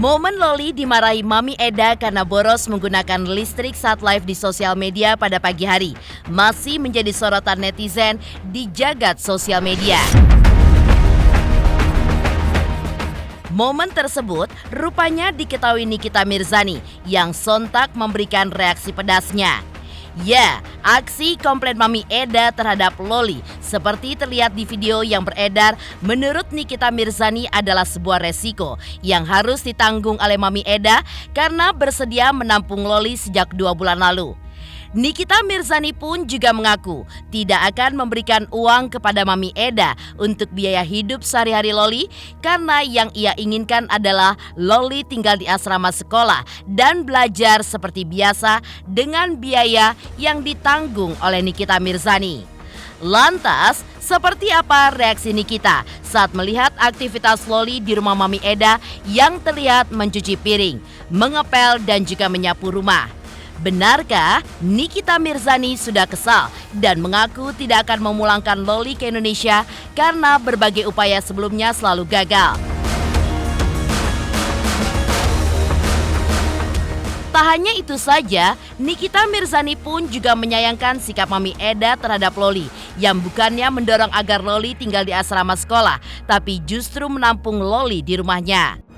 Momen Loli dimarahi Mami Eda karena boros menggunakan listrik saat live di sosial media pada pagi hari masih menjadi sorotan netizen di jagat sosial media. Momen tersebut rupanya diketahui Nikita Mirzani yang sontak memberikan reaksi pedasnya. Ya, aksi komplain Mami Eda terhadap Loli seperti terlihat di video yang beredar menurut Nikita Mirzani adalah sebuah resiko yang harus ditanggung oleh Mami Eda karena bersedia menampung Loli sejak 2 bulan lalu. Nikita Mirzani pun juga mengaku tidak akan memberikan uang kepada Mami Eda untuk biaya hidup sehari-hari Loli karena yang ia inginkan adalah Loli tinggal di asrama sekolah dan belajar seperti biasa dengan biaya yang ditanggung oleh Nikita Mirzani. Lantas, seperti apa reaksi Nikita saat melihat aktivitas Loli di rumah Mami Eda yang terlihat mencuci piring, mengepel dan juga menyapu rumah? Benarkah Nikita Mirzani sudah kesal dan mengaku tidak akan memulangkan Loli ke Indonesia karena berbagai upaya sebelumnya selalu gagal? Tak hanya itu saja, Nikita Mirzani pun juga menyayangkan sikap Mami Eda terhadap Loli yang bukannya mendorong agar Loli tinggal di asrama sekolah, tapi justru menampung Loli di rumahnya.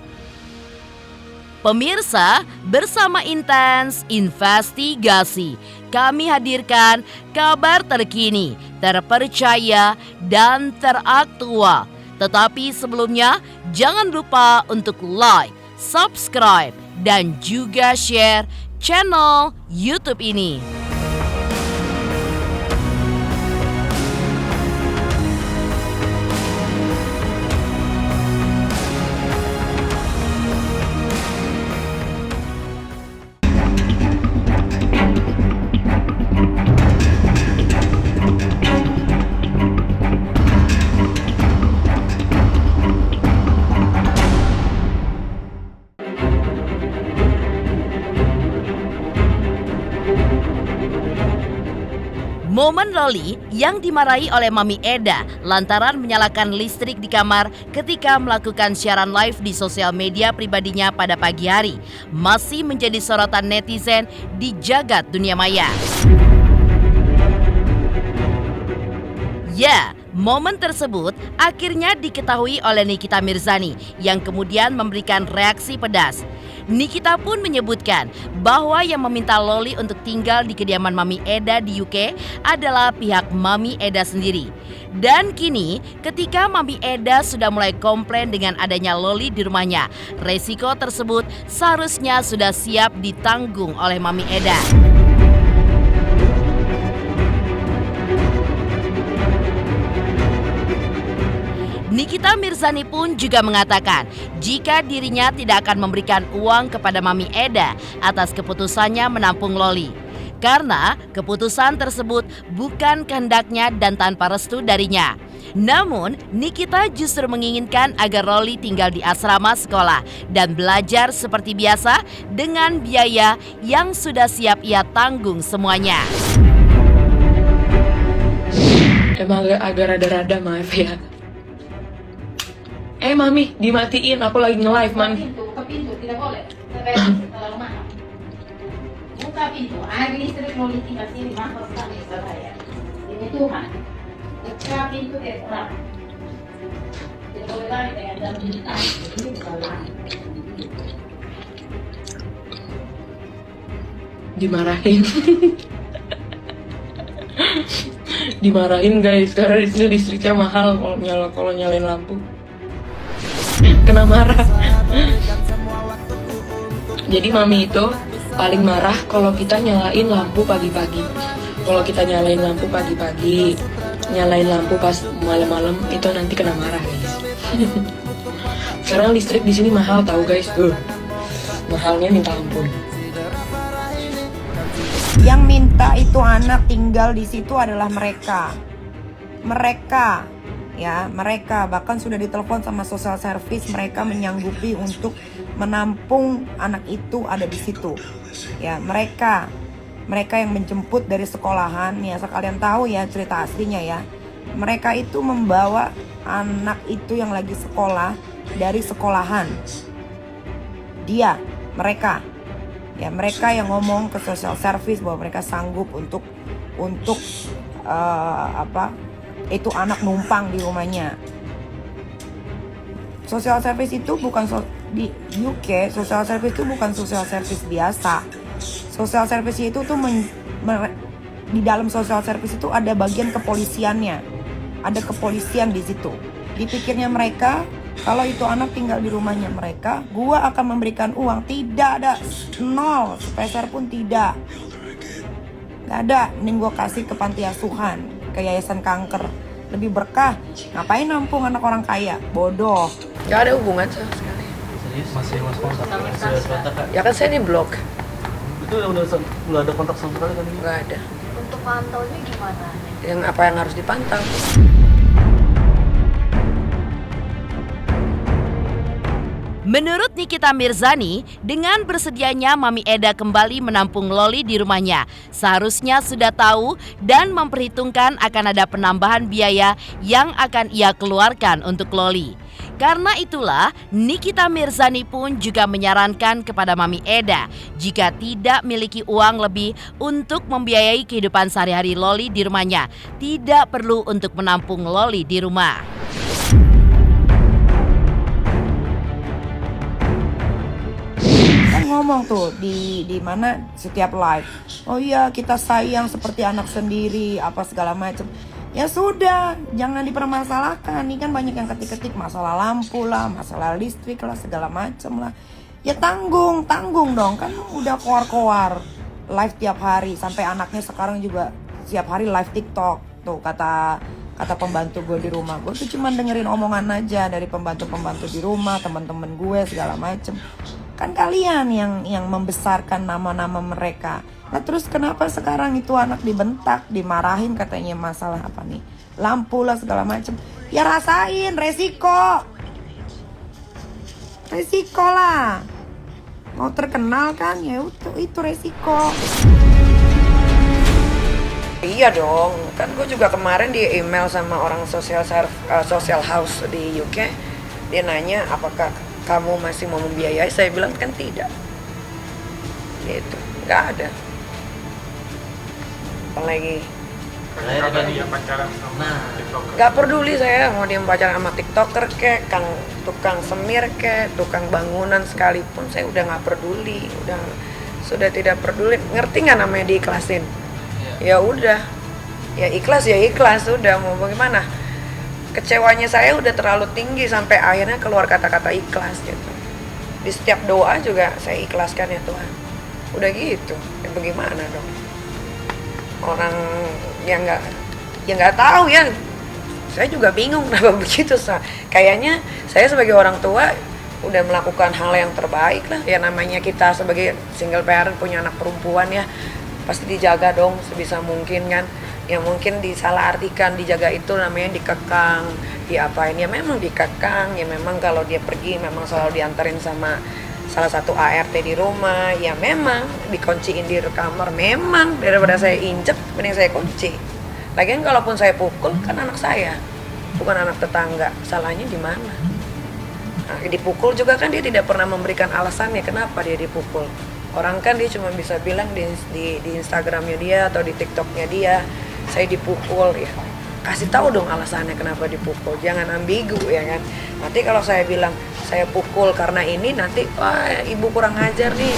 Pemirsa, bersama Intens Investigasi, kami hadirkan kabar terkini, terpercaya, dan teraktual. Tetapi sebelumnya, jangan lupa untuk like, subscribe, dan juga share channel YouTube ini. Momen Loli yang dimarahi oleh Mami Eda lantaran menyalakan listrik di kamar ketika melakukan siaran live di sosial media pribadinya pada pagi hari masih menjadi sorotan netizen di jagat dunia maya. Ya, momen tersebut akhirnya diketahui oleh Nikita Mirzani yang kemudian memberikan reaksi pedas. Nikita pun menyebutkan bahwa yang meminta Loli untuk tinggal di kediaman Mami Eda di UK adalah pihak Mami Eda sendiri. Dan kini ketika Mami Eda sudah mulai komplain dengan adanya Loli di rumahnya, resiko tersebut seharusnya sudah siap ditanggung oleh Mami Eda. Nikita Mirzani pun juga mengatakan jika dirinya tidak akan memberikan uang kepada Mami Eda atas keputusannya menampung Loli. Karena keputusan tersebut bukan kehendaknya dan tanpa restu darinya. Namun, Nikita justru menginginkan agar Loli tinggal di asrama sekolah dan belajar seperti biasa dengan biaya yang sudah siap ia tanggung semuanya. Emang agak rada-rada maaf ya. Mami, dimatiin, aku lagi nge-live, Mami. Buka pintu, tidak boleh. Terlalu mahal. Buka pintu, air listrik Loli tinggal sini mahal sekali saya. Ini Tuhan. Buka pintu terang. Tidak boleh lari dengan dalam bintang. Ini bukan lari. Dimarahin. Dimarahin guys, karena di sini listriknya mahal kalau nyalain lampu. Kena marah. Jadi Mami itu paling marah kalau kita nyalain lampu pagi-pagi. Kalau kita nyalain lampu pagi-pagi, nyalain lampu pas malam-malam, itu nanti kena marah guys. Sekarang listrik di sini mahal tahu guys. Mahalnya minta ampun. Yang minta itu anak tinggal di situ adalah mereka. Mereka bahkan sudah ditelepon sama social service, mereka menyanggupi untuk menampung anak itu ada di situ. Ya, mereka yang menjemput dari sekolahan. Ya, sekalian tahu ya cerita aslinya ya. Mereka itu membawa anak itu yang lagi sekolah dari sekolahan. mereka yang ngomong ke social service bahwa mereka sanggup untuk itu anak numpang di rumahnya. Social service itu bukan di UK, social service itu bukan social service biasa. Social service itu tuh di dalam social service itu ada bagian kepolisiannya. Ada kepolisian di situ. Dipikirnya mereka, kalau itu anak tinggal di rumahnya mereka, gua akan memberikan uang. Tidak ada, nol, sepeser pun tidak. Gak ada, mending gua kasih ke panti asuhan, ke yayasan kanker. Lebih berkah, ngapain nampung anak orang kaya? Bodoh. Gak ada hubungan sama sekali. Serius? Masih kontak? Masih kontak Kak? Ya kan saya di blok. Itu udah nggak ada kontak sama sekali kan? Nggak ada. Untuk pantaunya gimana? Yang apa yang harus dipantau? Menurut Nikita Mirzani, dengan bersedianya Mami Eda kembali menampung Loli di rumahnya, seharusnya sudah tahu dan memperhitungkan akan ada penambahan biaya yang akan ia keluarkan untuk Loli. Karena itulah, Nikita Mirzani pun juga menyarankan kepada Mami Eda jika tidak miliki uang lebih untuk membiayai kehidupan sehari-hari Loli di rumahnya, tidak perlu untuk menampung Loli di rumah. Ngomong tuh di mana setiap live, oh iya kita sayang seperti anak sendiri apa segala macam. Ya sudah, jangan dipermasalahkan. Ini kan banyak yang ketik-ketik masalah lampu lah, masalah listrik lah, segala macam lah. Ya tanggung dong, kan udah koar-koar live tiap hari, sampai anaknya sekarang juga setiap hari live TikTok. Tuh kata pembantu gue di rumah, gue tuh cuma dengerin omongan aja dari pembantu di rumah, teman-teman gue segala macem. Kan kalian yang membesarkan nama-nama mereka. Nah terus kenapa sekarang itu anak dibentak, dimarahin katanya masalah apa nih, lampu lah segala macem. Ya rasain resiko lah. Mau terkenal kan ya itu resiko. Iya dong, kan gue juga kemarin di email sama orang social house di UK. Dia nanya apakah kamu masih mau membiayai, saya bilang kan tidak. Gitu, nggak ada. Apalagi nggak peduli saya mau dia pacaran sama TikToker kek, tukang semir kek, tukang bangunan sekalipun saya udah nggak peduli, sudah tidak peduli. Ngerti nggak namanya diikhlasin? Ya udah, ya ikhlas udah mau bagaimana. Kecewanya saya udah terlalu tinggi sampai akhirnya keluar kata-kata ikhlas gitu. Di setiap doa juga saya ikhlaskan ya Tuhan. Udah gitu, ya bagaimana dong? Orang yang nggak tahu ya. Saya juga bingung kenapa begitu. Kayaknya saya sebagai orang tua udah melakukan hal yang terbaik lah. Ya namanya kita sebagai single parent punya anak perempuan ya, pasti dijaga dong sebisa mungkin kan. Ya mungkin disalahartikan, dijaga itu namanya dikekang, diapain, ya memang dikekang, ya memang kalau dia pergi memang selalu diantarin sama salah satu ART di rumah, ya memang dikunciin di kamar, memang daripada saya injek mending saya kunci. Lagian kalaupun saya pukul kan anak saya, bukan anak tetangga, salahnya di mana? Nah, dipukul juga kan dia tidak pernah memberikan alasannya kenapa dia dipukul. Orang kan dia cuma bisa bilang di Instagramnya dia atau di TikToknya dia, saya dipukul ya. Kasih tahu dong alasannya kenapa dipukul, jangan ambigu ya kan. Nanti kalau saya bilang saya pukul karena ini, nanti wah ibu kurang ajar nih.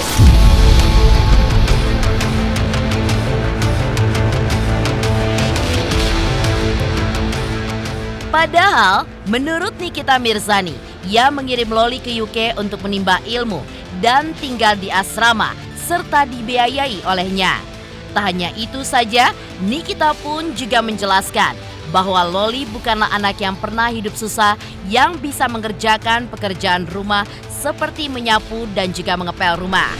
Padahal, menurut Nikita Mirzani, ia mengirim Loli ke UK untuk menimba ilmu dan tinggal di asrama serta dibiayai olehnya. Tak hanya itu saja, Nikita pun juga menjelaskan bahwa Loli bukanlah anak yang pernah hidup susah yang bisa mengerjakan pekerjaan rumah seperti menyapu dan juga mengepel rumah.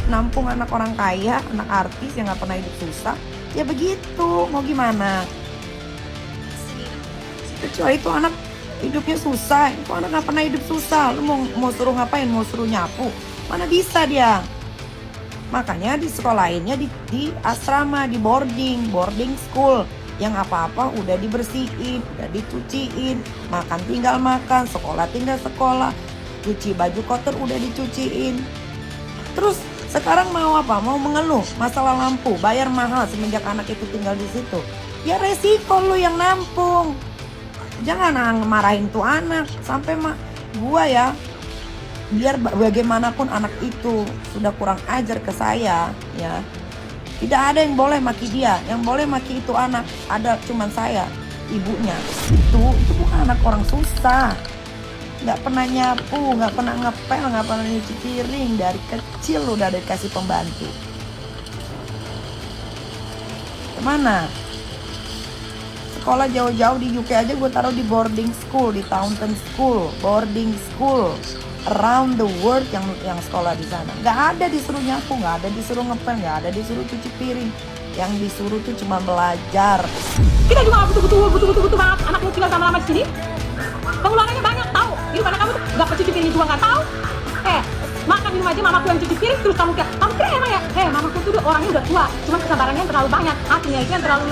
Nampung anak orang kaya, anak artis yang gak pernah hidup susah, ya begitu, mau gimana? Kecuali itu anak hidupnya susah, itu anak gak pernah hidup susah. Lu mau suruh ngapain? Mau suruh nyapu? Mana bisa dia? Makanya di sekolah lainnya di asrama, di boarding school, yang apa-apa udah dibersihin, udah dicuciin, makan tinggal makan, sekolah tinggal sekolah. cuci baju kotor udah dicuciin. Terus sekarang mau apa? Mau mengeluh masalah lampu, bayar mahal semenjak anak itu tinggal di situ. Ya resiko lu yang nampung. Jangan marahin tuh anak sampai gua ya. Biar bagaimanapun anak itu sudah kurang ajar ke saya, ya. Tidak ada yang boleh maki dia, yang boleh maki itu anak. Ada cuman saya, ibunya. Itu bukan anak orang susah. Nggak pernah nyapu, nggak pernah ngepel, nggak pernah nyuci piring. Dari kecil udah dikasih pembantu. Kemana? Sekolah jauh-jauh di UK aja gue taruh di boarding school, di Taunton School, boarding school. Around the world yang sekolah di sana. Nggak ada disuruh nyapu, nggak ada disuruh ngepel, nggak ada disuruh cuci piring. Yang disuruh tuh cuma belajar. Kita juga butuh banget anak lu tinggal lama-lama di sini. Pengeluarannya banyak tahu. Di mana kamu tuh nggak cuci piring juga nggak tahu. Makan minum aja mamaku yang cuci piring terus kamu kira emang ya? Mamaku tuh orangnya udah tua, cuma kesabarannya terlalu banyak, hatinya itu yang terlalu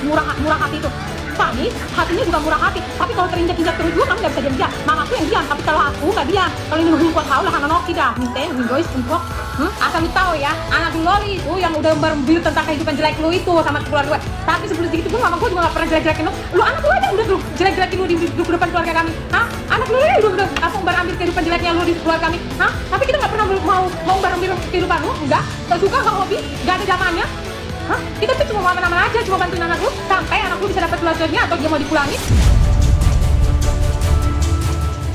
murah hati itu. Kami hatinya juga murah hati, tapi kalau terinjak-injak terus juga kamu nggak bisa diam. Mamaku yang diam, tapi kalau aku nggak diam. Kalau ini nunggu tahu lah anak tidak. Minten, guys, untuk asal lu tahu ya, anak lu Loli itu yang udah berbiru tentang kehidupan jelek lu itu sama keluarga gue. Tapi sebelum segitu pun mamaku juga nggak pernah jelek-jelekin lu. Lu anak lu aja udah jelek-jelekin lu di depan keluarga kami. Anak lu ya udah langsung berambil kehidupan jeleknya lu di keluarga kami. Tapi kita nggak pernah mau berambil kehidupan lu, enggak suka, nggak hobi, nggak ada zamannya. Kita tuh cuma mau aman-aman aja, cuma bantuin anak lu sampai anak lu bisa dapat belajarnya atau dia mau dipulangin.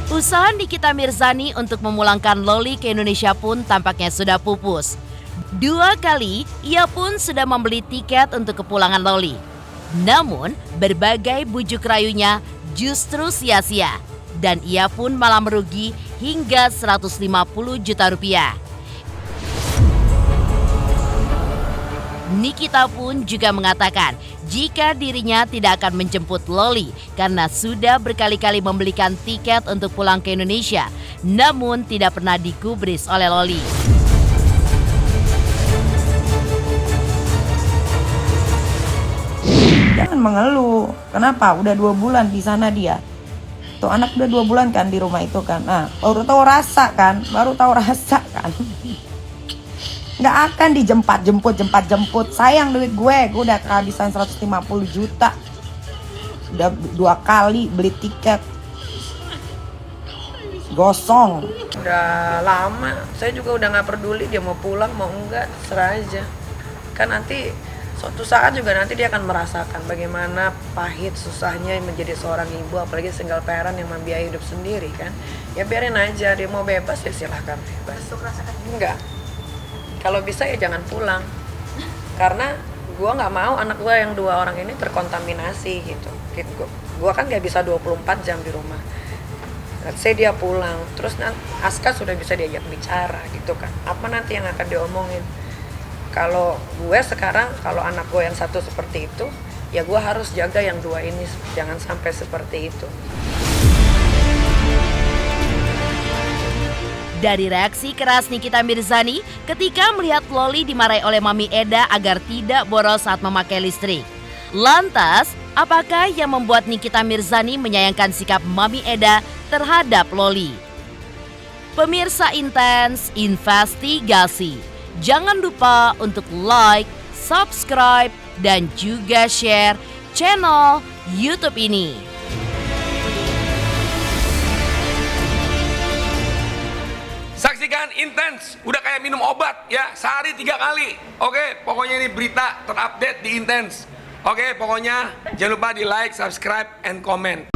Usaha Nikita Mirzani untuk memulangkan Loli ke Indonesia pun tampaknya sudah pupus. 2 kali ia pun sudah membeli tiket untuk kepulangan Loli. Namun berbagai bujuk rayunya justru sia-sia dan ia pun malah merugi hingga 150 juta rupiah. Nikita pun juga mengatakan jika dirinya tidak akan menjemput Loli karena sudah berkali-kali membelikan tiket untuk pulang ke Indonesia, namun tidak pernah digubris oleh Loli. Jangan mengeluh. Kenapa? Udah 2 bulan di sana dia. Tuh anak udah 2 bulan kan di rumah itu kan. Nah, baru tahu rasa kan. Nggak akan jemput. Sayang duit gue udah kehabisan 150 juta. Udah 2 kali beli tiket. Gosong. Udah lama, saya juga udah nggak peduli dia mau pulang mau enggak, serah aja. Kan nanti suatu saat juga nanti dia akan merasakan bagaimana pahit susahnya menjadi seorang ibu, apalagi single parent yang membiayai hidup sendiri kan. Ya biarin aja, dia mau bebas ya silahkan bebas. Enggak. Kalau bisa ya jangan pulang, karena gue nggak mau anak gue yang 2 orang ini terkontaminasi gitu. Gue kan nggak bisa 24 jam di rumah. Let's say dia pulang, terus Aska sudah bisa diajak bicara gitu kan. Apa nanti yang akan diomongin? Kalau gue sekarang, kalau anak gue yang satu seperti itu, ya gue harus jaga yang 2 ini jangan sampai seperti itu. Dari reaksi keras Nikita Mirzani ketika melihat Loli dimarahi oleh Mami Eda agar tidak boros saat memakai listrik. Lantas, apakah yang membuat Nikita Mirzani menyayangkan sikap Mami Eda terhadap Loli? Pemirsa Intens Investigasi, jangan lupa untuk like, subscribe, dan juga share channel YouTube ini. Saksikan Intens, udah kayak minum obat ya, sehari 3 kali. Oke, pokoknya ini berita terupdate di Intens. Oke, pokoknya jangan lupa di like, subscribe, and comment.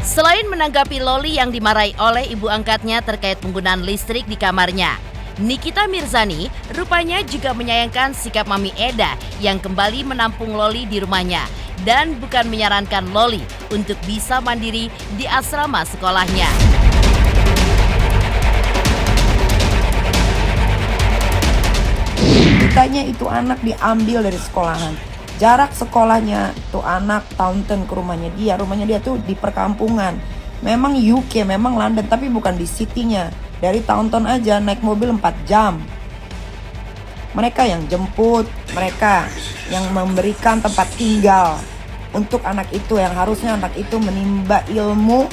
Selain menanggapi Loli yang dimarahi oleh ibu angkatnya terkait penggunaan listrik di kamarnya, Nikita Mirzani rupanya juga menyayangkan sikap Mami Eda yang kembali menampung Loli di rumahnya dan bukan menyarankan Loli untuk bisa mandiri di asrama sekolahnya. Ditanya itu anak diambil dari sekolahan. Jarak sekolahnya tuh anak Taunton ke rumahnya dia tuh di perkampungan. Memang UK, memang London, tapi bukan di city-nya. Dari Taunton aja naik mobil 4 jam. Mereka yang jemput, mereka yang memberikan tempat tinggal untuk anak itu, yang harusnya anak itu menimba ilmu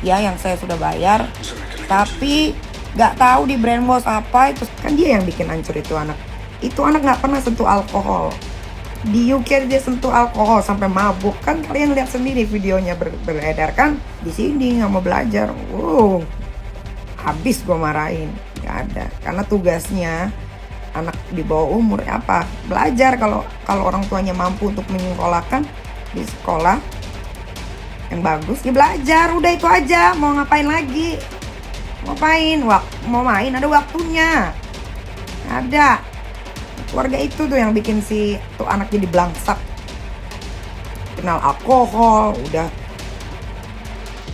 ya yang saya sudah bayar, tapi nggak tahu di brainwash apa itu, kan dia yang bikin hancur itu anak. Itu anak nggak pernah sentuh alkohol. Di UK dia sentuh alkohol sampai mabuk, kan kalian lihat sendiri videonya beredar kan. Di sini nggak mau belajar, habis gue marahin. Nggak ada, karena tugasnya anak di bawah umur apa, belajar. Kalau orang tuanya mampu untuk menyekolahkan di sekolah yang bagus, ya belajar, udah itu aja. Mau ngapain lagi? Mau main ada waktunya. Ada. Keluarga itu tuh yang bikin si tuh anak jadi belangsak. Kenal alkohol, udah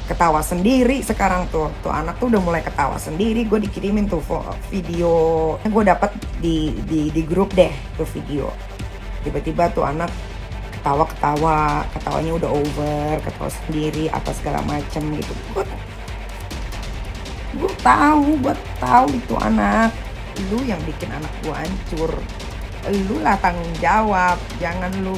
ketawa sendiri sekarang tuh anak tuh udah mulai ketawa sendiri. Gue dikirimin tuh video, gue dapat di grup deh tuh video. Tiba-tiba tuh anak ketawanya udah over, ketawa sendiri apa segala macem gitu. Gue tahu itu anak. Lu yang bikin anak gue hancur. Lu lah tanggung jawab. Jangan lu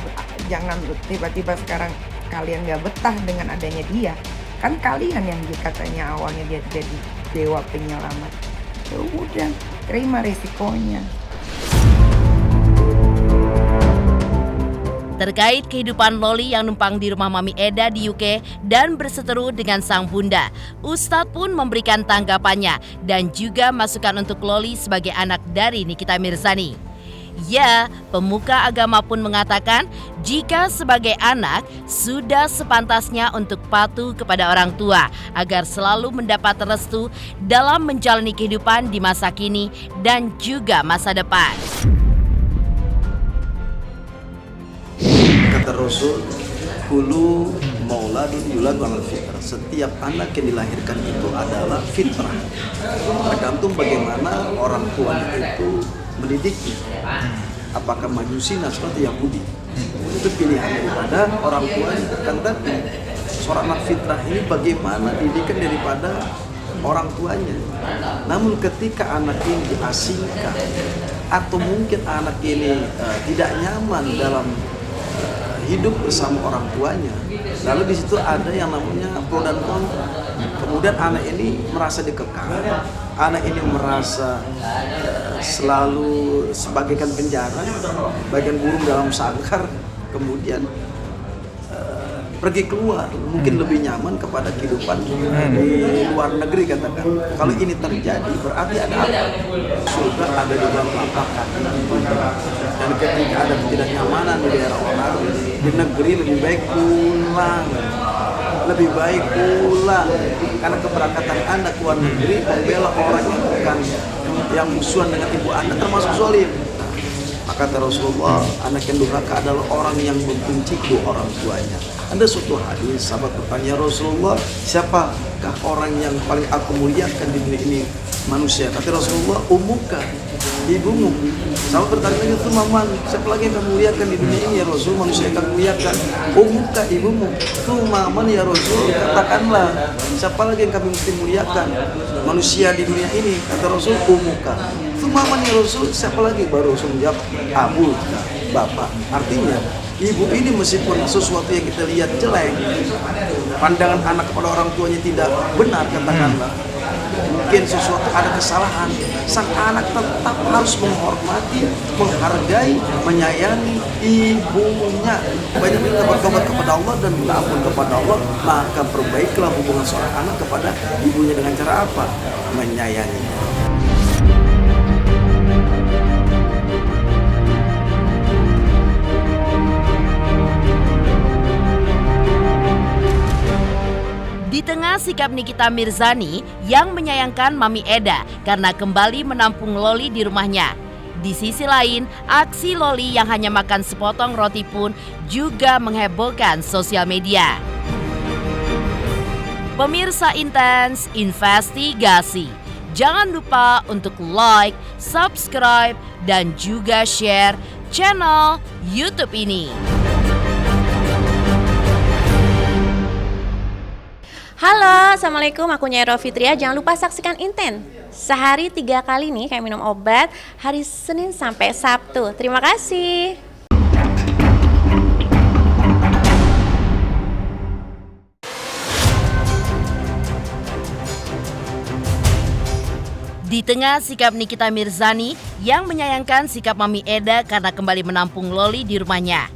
tiba-tiba sekarang kalian gak betah dengan adanya dia. Kan kalian yang katanya awalnya dia jadi dewa penyelamat. Ya udah, terima resikonya. Terkait kehidupan Loli yang numpang di rumah Mami Eda di UK dan berseteru dengan sang bunda, Ustadz pun memberikan tanggapannya dan juga masukan untuk Loli sebagai anak dari Nikita Mirzani. Ya, pemuka agama pun mengatakan jika sebagai anak sudah sepantasnya untuk patuh kepada orang tua agar selalu mendapat restu dalam menjalani kehidupan di masa kini dan juga masa depan. Kata Rasul, kullu mauladun yuladu 'alal fitrah. Setiap anak yang dilahirkan itu adalah fitrah. Tergantung bagaimana orang tuanya itu mendidiknya. Apakah Majusi, Nasrani, Yahudi. Itu pilihan daripada orang tuanya. Kan tapi seorang anak fitrah ini bagaimana didikan daripada orang tuanya. Namun ketika anak ini diasingkan atau mungkin anak ini tidak nyaman dalam hidup bersama orang tuanya, lalu di situ ada yang namanya pro dan kontra. Kemudian anak ini merasa dikekang, anak ini merasa selalu sebagaikan penjara, bagian burung dalam sangkar, kemudian pergi keluar, mungkin lebih nyaman kepada kehidupan di luar negeri katakan. Kalau ini terjadi berarti ada apa? Surga ada di dalam lapak kaki. Dan ketika ada ketidaknyamanan di daerah orang, di negeri lebih baik pulang. Karena keberangkatan Anda ke luar negeri membela orang yang bukan yang musuhan dengan ibu Anda termasuk zalim. Maka kata Rasulullah, anak yang durhaka adalah orang yang membenci kedua orang tuanya. Ada suatu hadis, sahabat bertanya, Rasulullah, siapakah orang yang paling aku muliakan di dunia ini manusia? Kata Rasulullah, umuka, ibumu. Sahabat bertanya lagi, itu maman, siapa lagi yang kamu muliakan di dunia ini ya Rasul? Manusia yang kamu muliakan, umuka, ibumu. Itu maman ya Rasul, katakanlah, siapa lagi yang kami mesti muliakan manusia di dunia ini? Kata Rasul, umuka. Itu maman ya Rasul, siapa lagi? Baru Rasul menjawab, abu, bapak. Artinya, ibu ini meskipun sesuatu yang kita lihat jelek, pandangan anak kepada orang tuanya tidak benar, katakanlah, mungkin sesuatu ada kesalahan, sang anak tetap harus menghormati, menghargai, menyayangi ibunya. Banyak kita bertobat kepada Allah dan minta ampun kepada Allah, maka perbaikilah hubungan seorang anak kepada ibunya dengan cara apa? Menyayanginya. Di tengah sikap Nikita Mirzani yang menyayangkan Mami Eda karena kembali menampung Loli di rumahnya. Di sisi lain, aksi Loli yang hanya makan sepotong roti pun juga menghebohkan sosial media. Pemirsa Intens Investigasi, jangan lupa untuk like, subscribe, dan juga share channel YouTube ini. Halo, Assalamualaikum, aku Nyai Ro Fitria. Jangan lupa saksikan Intens. Sehari 3 kali nih kayak minum obat, hari Senin sampai Sabtu. Terima kasih. Di tengah sikap Nikita Mirzani yang menyayangkan sikap Mami Eda karena kembali menampung Loli di rumahnya.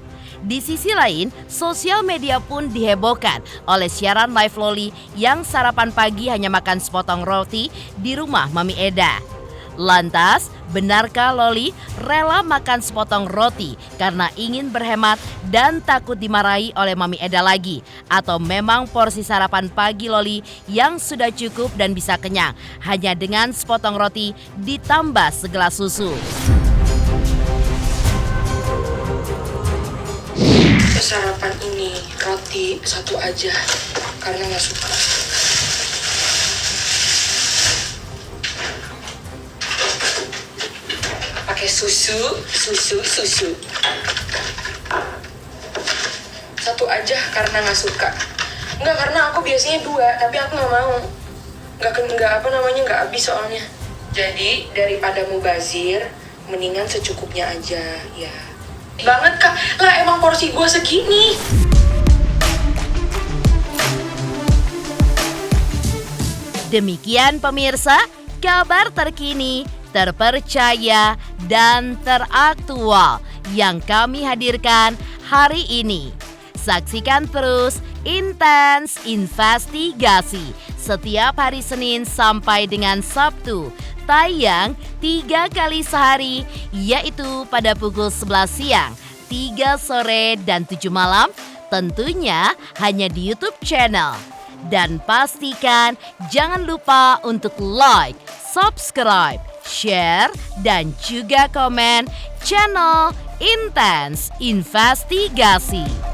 Di sisi lain, sosial media pun dihebohkan oleh siaran live Loli yang sarapan pagi hanya makan sepotong roti di rumah Mami Eda. Lantas, benarkah Loli rela makan sepotong roti karena ingin berhemat dan takut dimarahi oleh Mami Eda lagi? Atau memang porsi sarapan pagi Loli yang sudah cukup dan bisa kenyang hanya dengan sepotong roti ditambah segelas susu? Sarapan ini roti satu aja karena nggak suka. Pakai susu. Satu aja karena nggak suka. Nggak, karena aku biasanya 2, tapi aku nggak mau. Nggak habis soalnya. Jadi daripada mubazir, mendingan secukupnya aja ya. Banget Kak, lah emang porsi gue segini. Demikian pemirsa, kabar terkini, terpercaya, dan teraktual yang kami hadirkan hari ini. Saksikan terus Intens Investigasi setiap hari Senin sampai dengan Sabtu. Tayang 3 kali sehari, yaitu pada pukul 11 siang, 3 sore, dan 7 malam, tentunya hanya di YouTube channel. Dan pastikan jangan lupa untuk like, subscribe, share, dan juga komen channel Intens Investigasi.